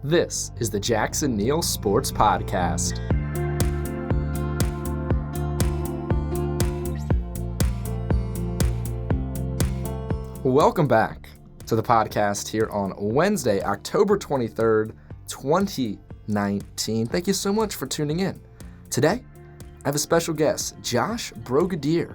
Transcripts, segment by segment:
This is the Jackson Neill Sports Podcast. Welcome back to the podcast here on Wednesday, October 23rd, 2019. Thank you so much for tuning in. Today, I have a special guest, Josh Brogadir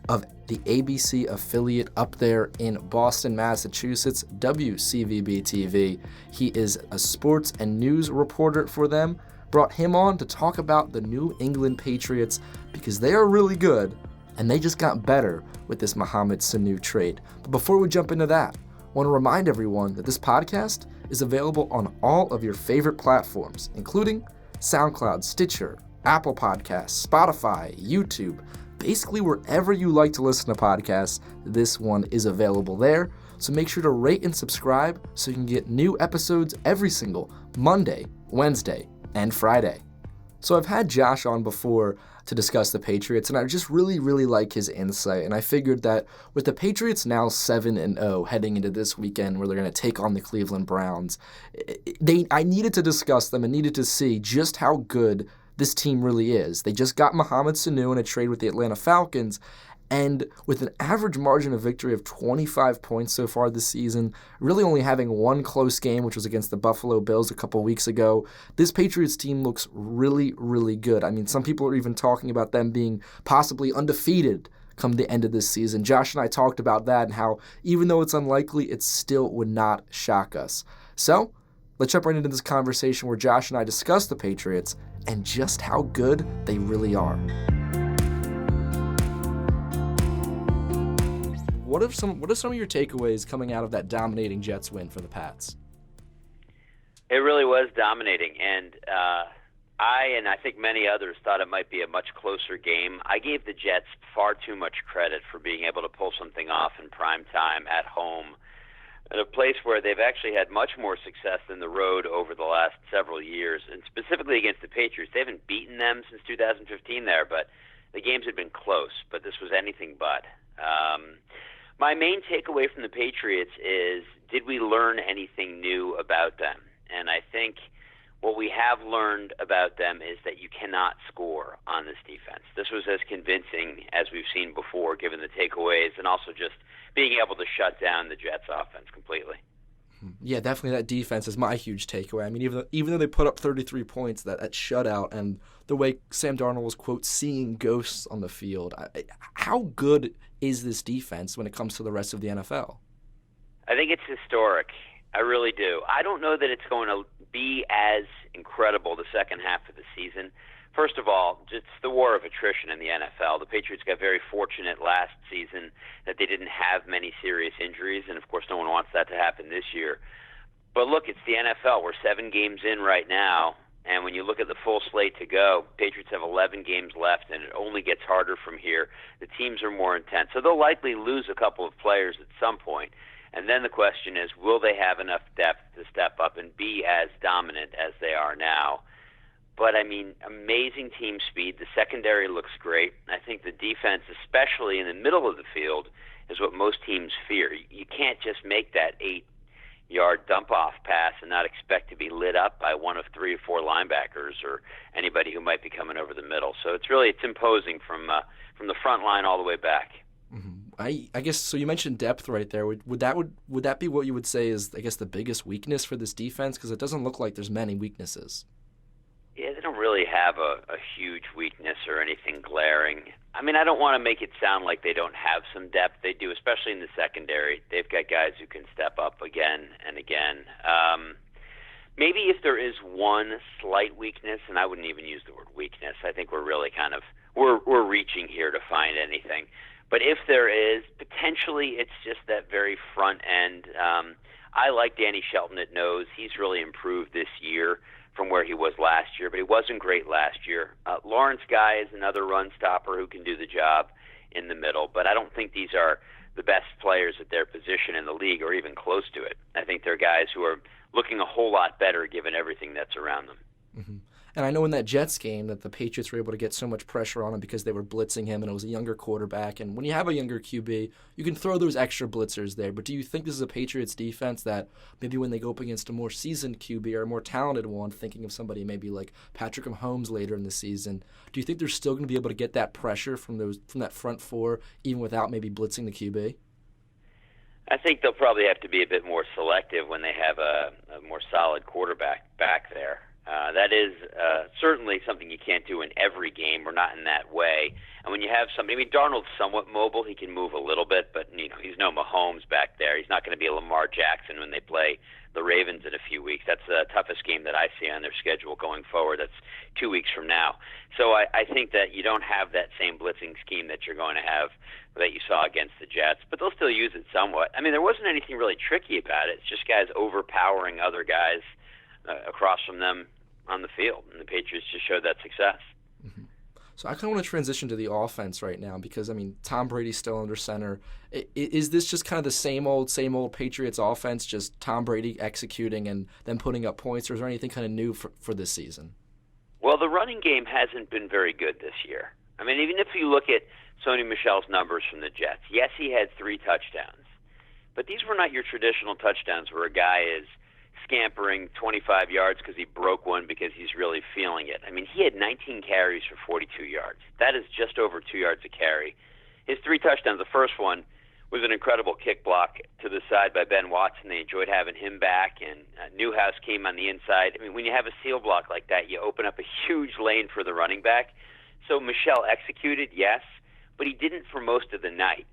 of the ABC affiliate up there in Boston, Massachusetts, WCVB-TV. He is a sports and news reporter for them. Brought him on to talk about the New England Patriots because they are really good and they just got better with this Mohamed Sanu trade. But before we jump into that, I want to remind everyone that this podcast is available on all of your favorite platforms, including SoundCloud, Stitcher, Apple Podcasts, Spotify, YouTube. Basically, wherever you like to listen to podcasts, this one is available there. So make sure to rate and subscribe so you can get new episodes every single Monday, Wednesday, and Friday. So I've had Josh on before to discuss the Patriots, and I just really like his insight. And I figured that with the Patriots now 7-0 heading into this weekend where they're going to take on the Cleveland Browns, I needed to discuss them and needed to see just how good this team really is. They just got Mohamed Sanu in a trade with the Atlanta Falcons, and with an average margin of victory of 25 points so far this season, really only having one close game, which was against the Buffalo Bills a couple weeks ago, this Patriots team looks really good. I mean, some people are even talking about them being possibly undefeated come the end of this season. Josh and I talked about that and how, even though it's unlikely, it still would not shock us. So, let's jump right into this conversation where Josh and I discuss the Patriots and just how good they really are. What are some of your takeaways coming out of that dominating Jets win for the Pats? It really was dominating, and I think many others thought it might be a much closer game. I gave the Jets far too much credit for being able to pull something off in prime time at home, at a place where they've actually had much more success than the road over the last several years, and specifically against the Patriots. They haven't beaten them since 2015 there, but the games had been close, but this was anything but. My main takeaway from the Patriots is, did we learn anything new about them? And I think what we have learned about them is that you cannot score on this defense. This was as convincing as we've seen before, given the takeaways, and also just being able to shut down the Jets' offense completely. Yeah, definitely that defense is my huge takeaway. I mean, even though they put up 33 points, that shutout, and the way Sam Darnold was, quote, seeing ghosts on the field, how good is this defense when it comes to the rest of the NFL? I think it's historic. I really do. I don't know that it's going to be as incredible the second half of the season. First of all, it's the war of attrition in the NFL. The Patriots got very fortunate last season that they didn't have many serious injuries, and of course no one wants that to happen this year. But look, it's the NFL. We're 7 games in right now, and when you look at the full slate to go, Patriots have 11 games left, and it only gets harder from here. The teams are more intense, so they'll likely lose a couple of players at some point. And then the question is, will they have enough depth to step up and be as dominant as they are now? But, I mean, amazing team speed. The secondary looks great. I think the defense, especially in the middle of the field, is what most teams fear. You can't just make that 8-yard dump-off pass and not expect to be lit up by one of 3 or 4 linebackers or anybody who might be coming over the middle. So it's imposing from the front line all the way back. Mm-hmm. I guess, so you mentioned depth right there. Would that be what you would say is, I guess, the biggest weakness for this defense? Because it doesn't look like there's many weaknesses. Yeah, they don't really have a huge weakness or anything glaring. I mean, I don't want to make it sound like they don't have some depth. They do, especially in the secondary. They've got guys who can step up again and again. Maybe if there is one slight weakness, and I wouldn't even use the word weakness, I think we're really we're reaching here to find anything. But if there is, potentially it's just that very front end. I like Danny Shelton at nose. He's really improved this year from where he was last year, but he wasn't great last year. Lawrence Guy is another run stopper who can do the job in the middle, but I don't think these are the best players at their position in the league or even close to it. I think they're guys who are looking a whole lot better given everything that's around them. Mm-hmm. And I know in that Jets game that the Patriots were able to get so much pressure on him because they were blitzing him and it was a younger quarterback. And when you have a younger QB, you can throw those extra blitzers there. But do you think this is a Patriots defense that maybe when they go up against a more seasoned QB or a more talented one, thinking of somebody maybe like Patrick Mahomes later in the season, do you think they're still going to be able to get that pressure from that front four even without maybe blitzing the QB? I think they'll probably have to be a bit more selective when they have a more solid quarterback back there. That is certainly something you can't do in every game. We're not in that way. And when you have somebody, I mean, Darnold's somewhat mobile. He can move a little bit, but he's no Mahomes back there. He's not going to be a Lamar Jackson when they play the Ravens in a few weeks. That's the toughest game that I see on their schedule going forward. That's 2 weeks from now. So I think that you don't have that same blitzing scheme that you're going to have that you saw against the Jets, but they'll still use it somewhat. I mean, there wasn't anything really tricky about it. It's just guys overpowering other guys across from them on the field, and the Patriots just showed that success. Mm-hmm. So I kind of want to transition to the offense right now because, I mean, Tom Brady's still under center. Is this just kind of the same old Patriots offense, just Tom Brady executing and then putting up points, or is there anything kind of new for this season? Well, the running game hasn't been very good this year. I mean, even if you look at Sony Michel's numbers from the Jets, yes, he had 3 touchdowns, but these were not your traditional touchdowns where a guy is scampering 25 yards because he broke one because he's really feeling it. I mean, he had 19 carries for 42 yards. That is just over 2 yards a carry. His 3 touchdowns, the first one was an incredible kick block to the side by Ben Watson. They enjoyed having him back, and Newhouse came on the inside. I mean, when you have a seal block like that, you open up a huge lane for the running back. So Michel executed, yes, but he didn't for most of the night.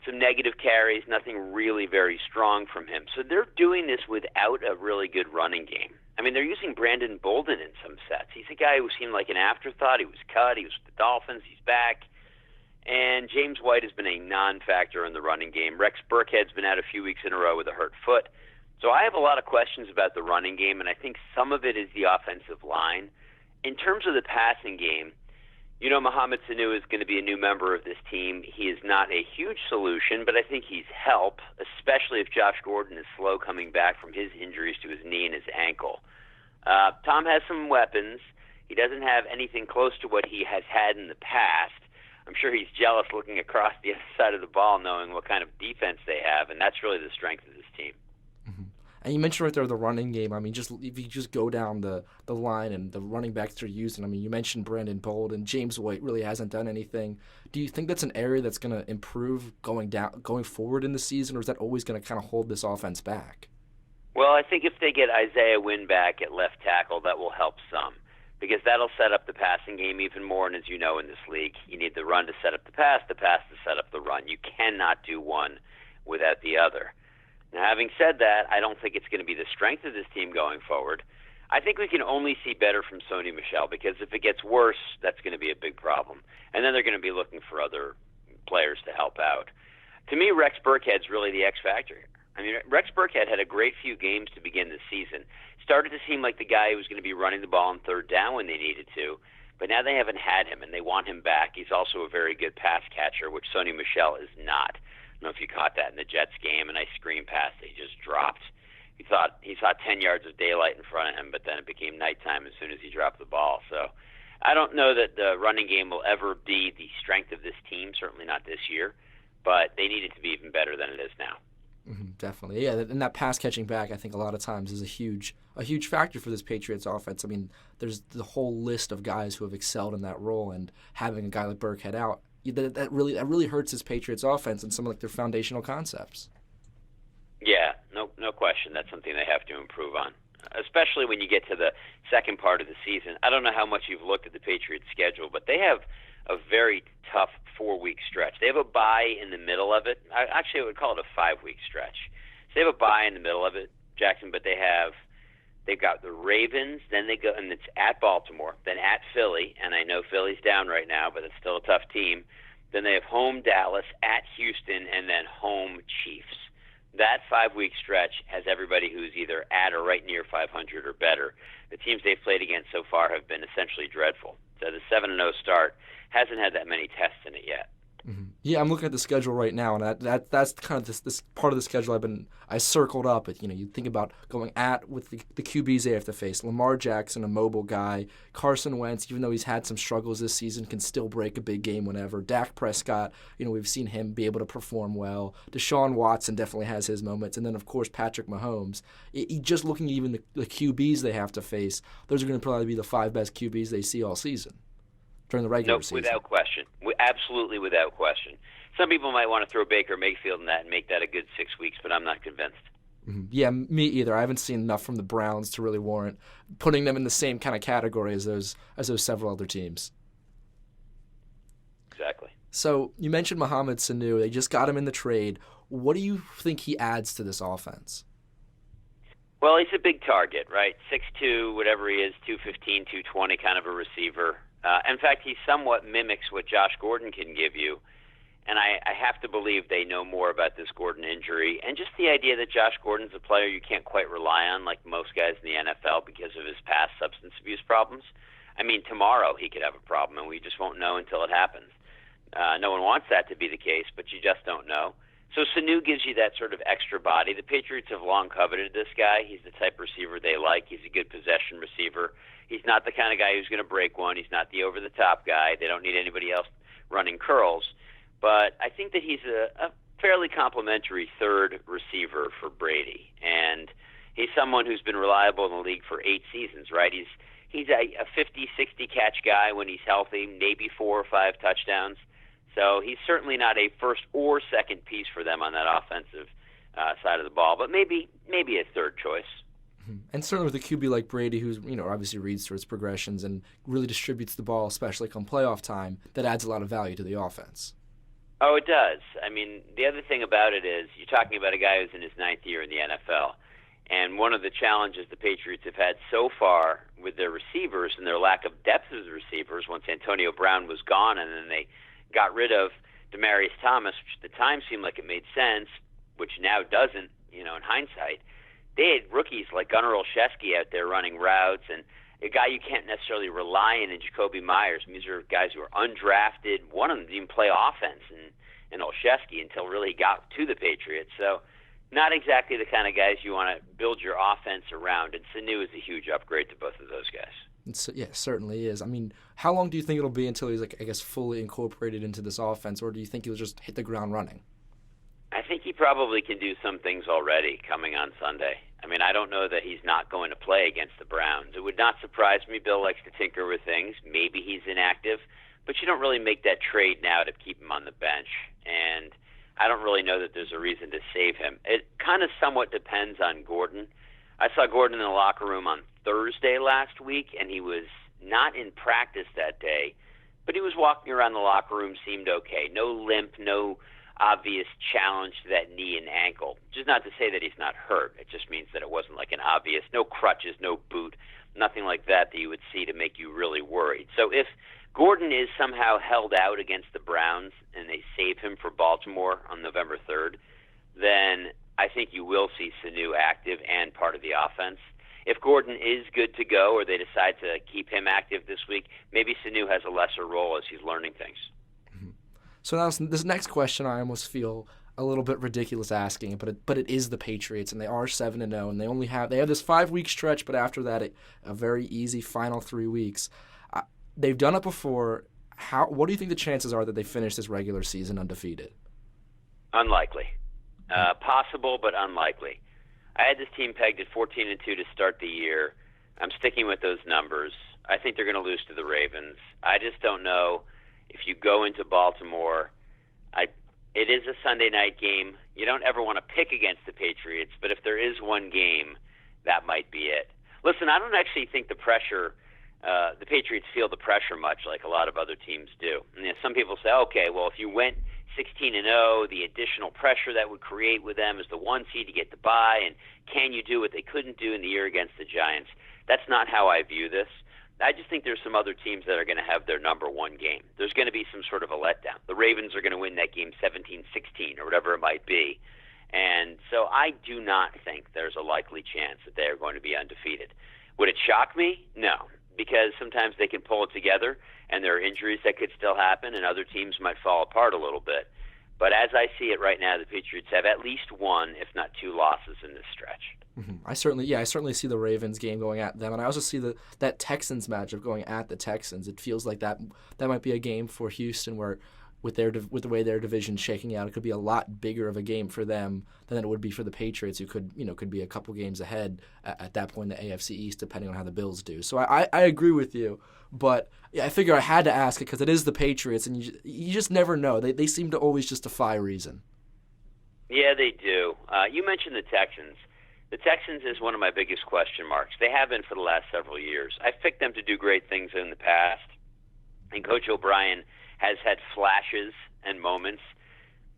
Some negative carries, nothing really very strong from him. So they're doing this without a really good running game. I mean, they're using Brandon Bolden in some sets. He's a guy who seemed like an afterthought. He was cut. He was with the Dolphins. He's back. And James White has been a non-factor in the running game. Rex Burkhead's been out a few weeks in a row with a hurt foot. So I have a lot of questions about the running game, and I think some of it is the offensive line. In terms of the passing game, Mohamed Sanu is going to be a new member of this team. He is not a huge solution, but I think he's help, especially if Josh Gordon is slow coming back from his injuries to his knee and his ankle. Tom has some weapons. He doesn't have anything close to what he has had in the past. I'm sure he's jealous looking across the other side of the ball knowing what kind of defense they have, and that's really the strength of this team. Mm-hmm. And you mentioned right there the running game. I mean, if you just go down the line and the running backs they're using, I mean, you mentioned Brandon Bolden. James White really hasn't done anything. Do you think that's an area that's going to improve going forward in the season, or is that always going to kind of hold this offense back? Well, I think if they get Isaiah Wynn back at left tackle, that will help some, because that'll set up the passing game even more. And as you know, in this league, you need the run to set up the pass to set up the run. You cannot do one without the other. Now, having said that, I don't think it's going to be the strength of this team going forward. I think we can only see better from Sony Michel, because if it gets worse, that's going to be a big problem. And then they're going to be looking for other players to help out. To me, Rex Burkhead's really the X factor here. I mean, Rex Burkhead had a great few games to begin the season. Started to seem like the guy who was going to be running the ball on third down when they needed to, but now they haven't had him, and they want him back. He's also a very good pass catcher, which Sony Michel is not. I don't know if you caught that in the Jets game, a nice screen pass that he just dropped. He saw 10 yards of daylight in front of him, but then it became nighttime as soon as he dropped the ball. So I don't know that the running game will ever be the strength of this team, certainly not this year, but they need it to be even better than it is now. Mm-hmm, definitely. Yeah, and that pass catching back, I think a lot of times is a huge factor for this Patriots offense. I mean, there's the whole list of guys who have excelled in that role, and having a guy like Burkhead out, that really hurts this Patriots offense and some of like their foundational concepts. Yeah, no question. That's something they have to improve on, especially when you get to the second part of the season. I don't know how much you've looked at the Patriots' schedule, but they have a very tough 4-week stretch. They have a bye in the middle of it. Actually, I would call it a 5-week stretch. So they have a bye in the middle of it, Jackson, but they've got the Ravens, then they go, and it's at Baltimore, then at Philly, and I know Philly's down right now, but it's still a tough team. Then they have home Dallas, at Houston, and then home Chiefs. That 5-week stretch has everybody who's either at or right near 500 or better. The teams they've played against so far have been essentially dreadful. So the 7-0 start hasn't had that many tests in it yet. Mm-hmm. Yeah, I'm looking at the schedule right now, and that's kind of this part of the schedule I circled up. You think about going with the QBs they have to face. Lamar Jackson, a mobile guy. Carson Wentz, even though he's had some struggles this season, can still break a big game whenever. Dak Prescott, we've seen him be able to perform well. Deshaun Watson definitely has his moments, and then of course Patrick Mahomes. Just looking at even the QBs they have to face, those are going to probably be the 5 best QBs they see all season during the regular season. Without question. Absolutely without question. Some people might want to throw Baker Mayfield in that and make that a good 6 weeks, but I'm not convinced. Mm-hmm. Yeah, me either. I haven't seen enough from the Browns to really warrant putting them in the same kind of category as those several other teams. Exactly. So you mentioned Mohamed Sanu. They just got him in the trade. What do you think he adds to this offense? Well, he's a big target, right? 6'2", whatever he is, 215, 220, kind of a receiver. In fact, he somewhat mimics what Josh Gordon can give you. And I have to believe they know more about this Gordon injury. And just the idea that Josh Gordon's a player you can't quite rely on like most guys in the NFL because of his past substance abuse problems. I mean, tomorrow he could have a problem, and we just won't know until it happens. No one wants that to be the case, but you just don't know. So Sanu gives you that sort of extra body. The Patriots have long coveted this guy. He's the type of receiver they like. He's a good possession receiver. He's not the kind of guy who's going to break one. He's not the over-the-top guy. They don't need anybody else running curls. But I think that he's a fairly complimentary third receiver for Brady. And he's someone who's been reliable in the league for 8 seasons, right? He's a 50, 60 catch guy when he's healthy, maybe 4 or 5 touchdowns. So he's certainly not a first or second piece for them on that offensive side of the ball, but maybe a third choice. And certainly with a QB like Brady, who's obviously reads through its progressions and really distributes the ball, especially come playoff time, that adds a lot of value to the offense. Oh, it does. I mean, the other thing about it is you're talking about a guy who's in his 9th year in the NFL, and one of the challenges the Patriots have had so far with their receivers and their lack of depth as receivers once Antonio Brown was gone and then they got rid of Demaryius Thomas, which at the time seemed like it made sense, which now doesn't, in hindsight. They had rookies like Gunnar Olszewski out there running routes and a guy you can't necessarily rely on in Jacoby Myers. These are guys who are undrafted. One of them didn't even play offense in Olszewski until really got to the Patriots. So not exactly the kind of guys you want to build your offense around, and Sanu is a huge upgrade to both of those guys. Yeah, it certainly is. I mean, how long do you think it'll be until he's fully incorporated into this offense, or do you think he'll just hit the ground running? I think he probably can do some things already coming on Sunday. I mean, I don't know that he's not going to play against the Browns. It would not surprise me. Bill likes to tinker with things. Maybe he's inactive, but you don't really make that trade now to keep him on the bench. And I don't really know that there's a reason to save him. It kind of somewhat depends on Gordon. I saw Gordon in the locker room on Thursday last week, and he was not in practice that day, but he was walking around the locker room, seemed okay. No limp, no obvious challenge to that knee and ankle. Just not to say that he's not hurt. It just means that it wasn't like an obvious, no crutches, no boot, nothing like that you would see to make you really worried. So if Gordon is somehow held out against the Browns and they save him for Baltimore on November 3rd, then I think you will see Sanu active and part of the offense. If Gordon is good to go or they decide to keep him active this week, maybe Sanu has a lesser role as he's learning things. So now this next question I almost feel a little bit ridiculous asking, but it is the Patriots, and they are 7-0, and they have this 5-week stretch, but after that a very easy final 3 weeks. They've done it before. What do you think the chances are that they finish this regular season undefeated? Unlikely. Possible, but unlikely. I had this team pegged at 14-2 to start the year. I'm sticking with those numbers. I think they're going to lose to the Ravens. I just don't know if you go into Baltimore. It is a Sunday night game. You don't ever want to pick against the Patriots, but if there is one game, that might be it. Listen, I don't actually think the Patriots feel the pressure much like a lot of other teams do. And some people say, okay, well, if you went 16-0, the additional pressure that would create with them as the 1 seed to get the bye, and can you do what they couldn't do in the year against the Giants? That's not how I view this. I just think there's some other teams that are going to have their number one game. There's going to be some sort of a letdown. The Ravens are going to win that game 17-16 or whatever it might be. And so I do not think there's a likely chance that they are going to be undefeated. Would it shock me? No. because sometimes they can pull it together, and there are injuries that could still happen, and other teams might fall apart a little bit. But as I see it right now, the Patriots have at least one, if not two, losses in this stretch. Mm-hmm. I certainly see the Ravens game going at them, and I also see that Texans matchup going at the Texans. It feels like that might be a game for Houston where, with the way their division's shaking out, it could be a lot bigger of a game for them than it would be for the Patriots, who could be a couple games ahead at that point in the AFC East, depending on how the Bills do. So I agree with you, but yeah, I figure I had to ask it because it is the Patriots, and you just never know. They seem to always justify reason. Yeah, they do. You mentioned the Texans. The Texans is one of my biggest question marks. They have been for the last several years. I've picked them to do great things in the past, and Coach O'Brien has had flashes and moments,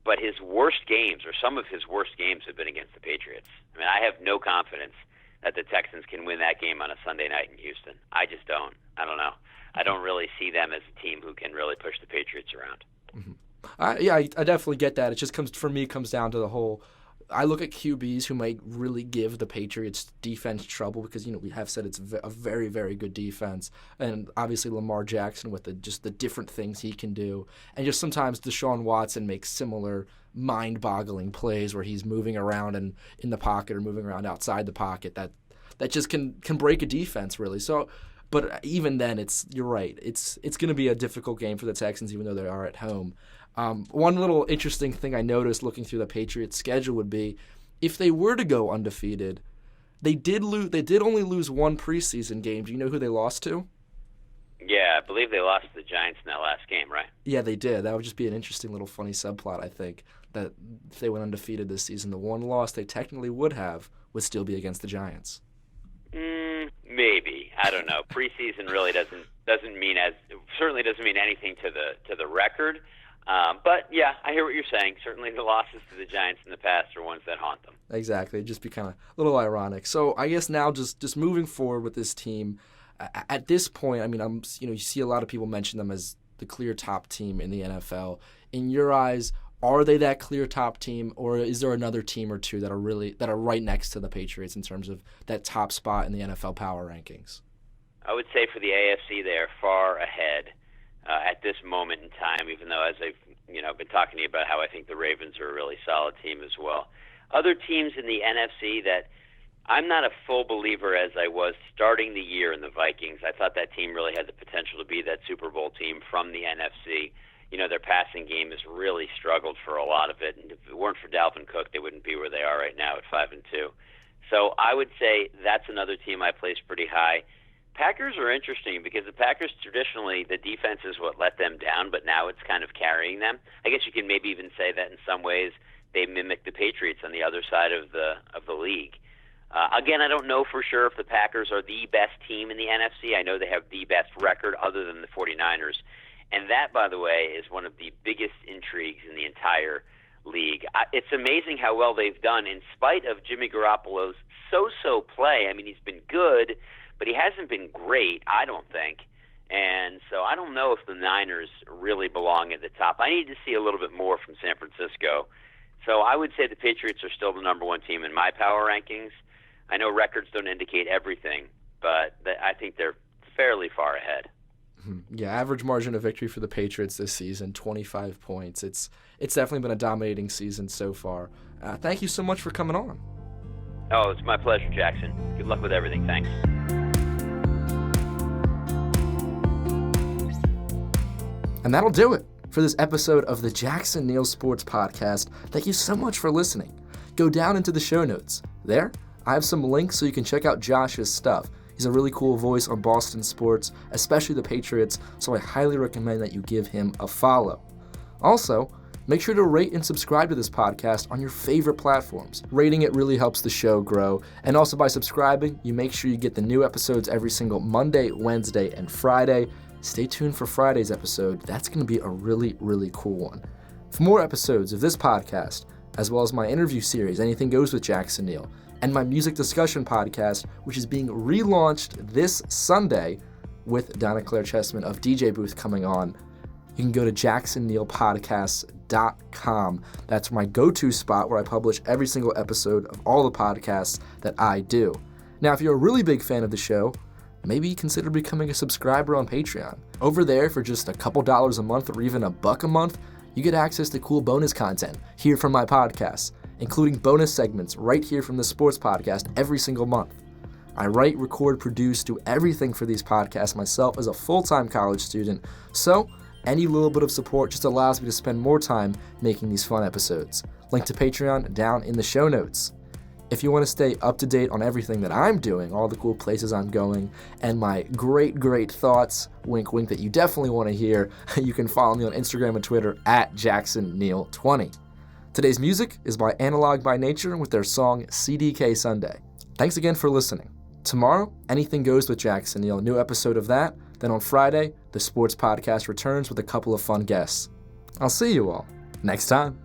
but his worst games, or some of his worst games, have been against the Patriots. I mean, I have no confidence that the Texans can win that game on a Sunday night in Houston. I just don't. I don't know. I don't really see them as a team who can really push the Patriots around. Mm-hmm. I definitely get that. It just comes down to the whole. I look at QBs who might really give the Patriots defense trouble because, we have said it's a very, very good defense. And obviously Lamar Jackson with the different things he can do. And just sometimes Deshaun Watson makes similar mind-boggling plays where he's moving around and in the pocket or moving around outside the pocket that just can break a defense, really. So, but even then, you're right. It's going to be a difficult game for the Texans, even though they are at home. One little interesting thing I noticed looking through the Patriots' schedule would be if they were to go undefeated, they did only lose one preseason game. Do you know who they lost to? Yeah, I believe they lost to the Giants in that last game, right? Yeah, they did. That would just be an interesting little funny subplot, I think, that if they went undefeated this season, the one loss they technically would still be against the Giants. Maybe. I don't know. Preseason really doesn't mean anything to the record. But yeah, I hear what you're saying. Certainly the losses to the Giants in the past are ones that haunt them. Exactly. It'd just be kind of a little ironic. So I guess now just moving forward with this team, at this point, I mean, you see a lot of people mention them as the clear top team in the NFL. In your eyes, are they that clear top team, or is there another team or two that are right next to the Patriots in terms of that top spot in the NFL power rankings? I would say for the AFC, they are far ahead at this moment in time, even though, as I've been talking to you about how I think the Ravens are a really solid team as well. Other teams in the NFC that I'm not a full believer as I was starting the year in the Vikings. I thought that team really had the potential to be that Super Bowl team from the NFC. Their passing game has really struggled for a lot of it, and if it weren't for Dalvin Cook, they wouldn't be where they are right now at 5-2. So I would say that's another team I place pretty high. Packers are interesting because the Packers traditionally, the defense is what let them down, but now it's kind of carrying them. I guess you can maybe even say that in some ways they mimic the Patriots on the other side of the league. Again, I don't know for sure if the Packers are the best team in the NFC. I know they have the best record other than the 49ers. And that, by the way, is one of the biggest intrigues in the entire league. It's amazing how well they've done in spite of Jimmy Garoppolo's so-so play. I mean, he's been good, but he hasn't been great, I don't think. And so I don't know if the Niners really belong at the top. I need to see a little bit more from San Francisco. So I would say the Patriots are still the number one team in my power rankings. I know records don't indicate everything, but I think they're fairly far ahead. Yeah, average margin of victory for the Patriots this season, 25 points. It's definitely been a dominating season so far. Thank you so much for coming on. Oh, it's my pleasure, Jackson. Good luck with everything. Thanks. And that'll do it for this episode of the Jackson Neill Sports Podcast. Thank you so much for listening. Go down into the show notes. There, I have some links so you can check out Josh's stuff. He's a really cool voice on Boston sports, especially the Patriots, so I highly recommend that you give him a follow. Also, make sure to rate and subscribe to this podcast on your favorite platforms. Rating it really helps the show grow, and also by subscribing, you make sure you get the new episodes every single Monday, Wednesday, and Friday. Stay tuned for Friday's episode. That's going to be a really, really cool one. For more episodes of this podcast, as well as my interview series, Anything Goes with Jackson Neill, and my music discussion podcast, which is being relaunched this Sunday with Donna Claire Chessman of DJ Booth coming on, you can go to jacksonneillpodcasts.com. That's my go-to spot where I publish every single episode of all the podcasts that I do. Now, if you're a really big fan of the show, maybe consider becoming a subscriber on Patreon. Over there, for just a couple dollars a month or even $1 a month, you get access to cool bonus content here from my podcasts, including bonus segments right here from the Sports Podcast every single month. I write, record, produce, do everything for these podcasts myself as a full-time college student, so any little bit of support just allows me to spend more time making these fun episodes. Link to Patreon down in the show notes. If you want to stay up to date on everything that I'm doing, all the cool places I'm going, and my great thoughts, wink wink, that you definitely want to hear, you can follow me on Instagram and Twitter at JacksonNeill20. Today's music is by Analog by Nature with their song CDK Sunday. Thanks again for listening. Tomorrow, Anything Goes with Jackson Neill, a new episode of that. Then on Friday, the Sports Podcast returns with a couple of fun guests. I'll see you all next time.